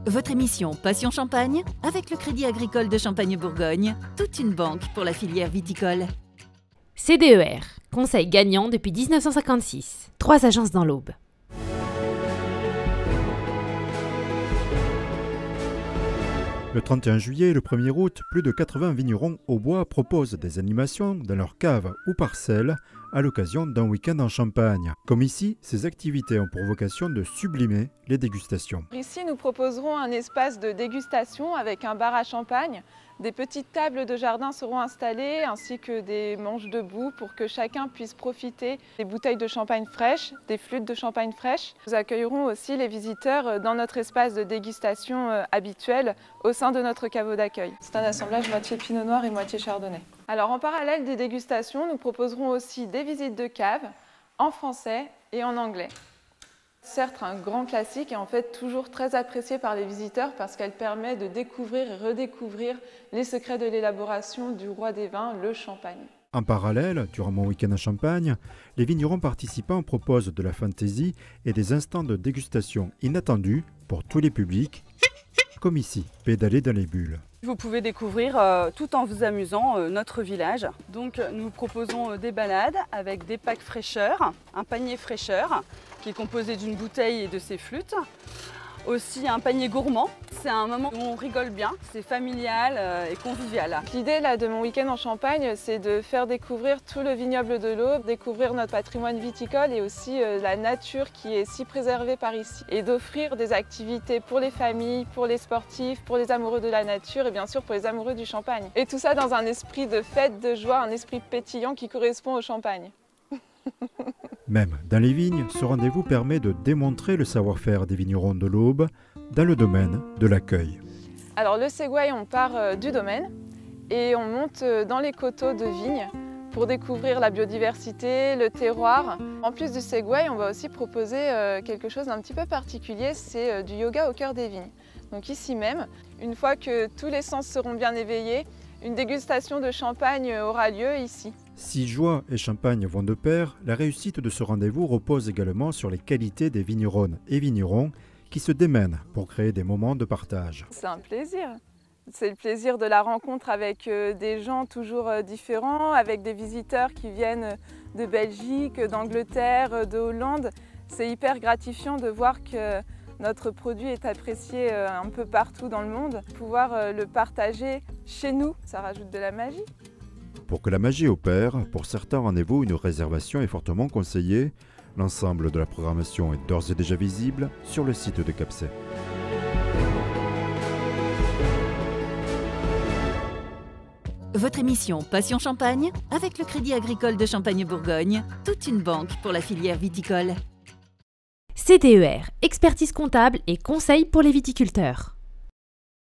Votre émission Passion Champagne avec le Crédit Agricole de Champagne-Bourgogne, toute une banque pour la filière viticole. CDER, conseil gagnant depuis 1956. 3 agences dans l'Aube. Le 31 juillet et le 1er août, plus de 80 vignerons au bois proposent des animations dans leurs caves ou parcelles à l'occasion d'un week-end en Champagne. Comme ici, ces activités ont pour vocation de sublimer les dégustations. Ici, nous proposerons un espace de dégustation avec un bar à champagne. Des petites tables de jardin seront installées ainsi que des manches debout pour que chacun puisse profiter des bouteilles de champagne fraîches, des flûtes de champagne fraîches. Nous accueillerons aussi les visiteurs dans notre espace de dégustation habituel au sein de notre caveau d'accueil. C'est un assemblage moitié pinot noir et moitié chardonnay. Alors en parallèle des dégustations, nous proposerons aussi des visites de cave en français et en anglais. Certes, un grand classique et en fait toujours très apprécié par les visiteurs parce qu'elle permet de découvrir et redécouvrir les secrets de l'élaboration du roi des vins, le champagne. En parallèle, durant mon week-end à Champagne, les vignerons participants proposent de la fantaisie et des instants de dégustation inattendus pour tous les publics, comme ici, pédaler dans les bulles. Vous pouvez découvrir tout en vous amusant notre village. Donc nous proposons des balades avec des packs fraîcheurs, un panier fraîcheur qui est composé d'une bouteille et de ses flûtes. Aussi un panier gourmand, c'est un moment où on rigole bien, c'est familial et convivial. L'idée de mon week-end en Champagne, c'est de faire découvrir tout le vignoble de l'Aube, découvrir notre patrimoine viticole et aussi la nature qui est si préservée par ici. Et d'offrir des activités pour les familles, pour les sportifs, pour les amoureux de la nature et bien sûr pour les amoureux du champagne. Et tout ça dans un esprit de fête, de joie, un esprit pétillant qui correspond au champagne. Même dans les vignes, ce rendez-vous permet de démontrer le savoir-faire des vignerons de l'Aube dans le domaine de l'accueil. Alors le Segway, on part du domaine et on monte dans les coteaux de vignes pour découvrir la biodiversité, le terroir. En plus du Segway, on va aussi proposer quelque chose d'un petit peu particulier, c'est du yoga au cœur des vignes. Donc ici même, une fois que tous les sens seront bien éveillés, une dégustation de champagne aura lieu ici. Si joie et champagne vont de pair, la réussite de ce rendez-vous repose également sur les qualités des vigneronnes et vignerons qui se démènent pour créer des moments de partage. C'est un plaisir. C'est le plaisir de la rencontre avec des gens toujours différents, avec des visiteurs qui viennent de Belgique, d'Angleterre, de Hollande. C'est hyper gratifiant de voir que notre produit est apprécié un peu partout dans le monde. Pouvoir le partager chez nous, ça rajoute de la magie. Pour que la magie opère, pour certains rendez-vous, une réservation est fortement conseillée. L'ensemble de la programmation est d'ores et déjà visible sur le site de Capsay. Votre émission Passion Champagne avec le Crédit Agricole de Champagne-Bourgogne, toute une banque pour la filière viticole. CDER, expertise comptable et conseil pour les viticulteurs.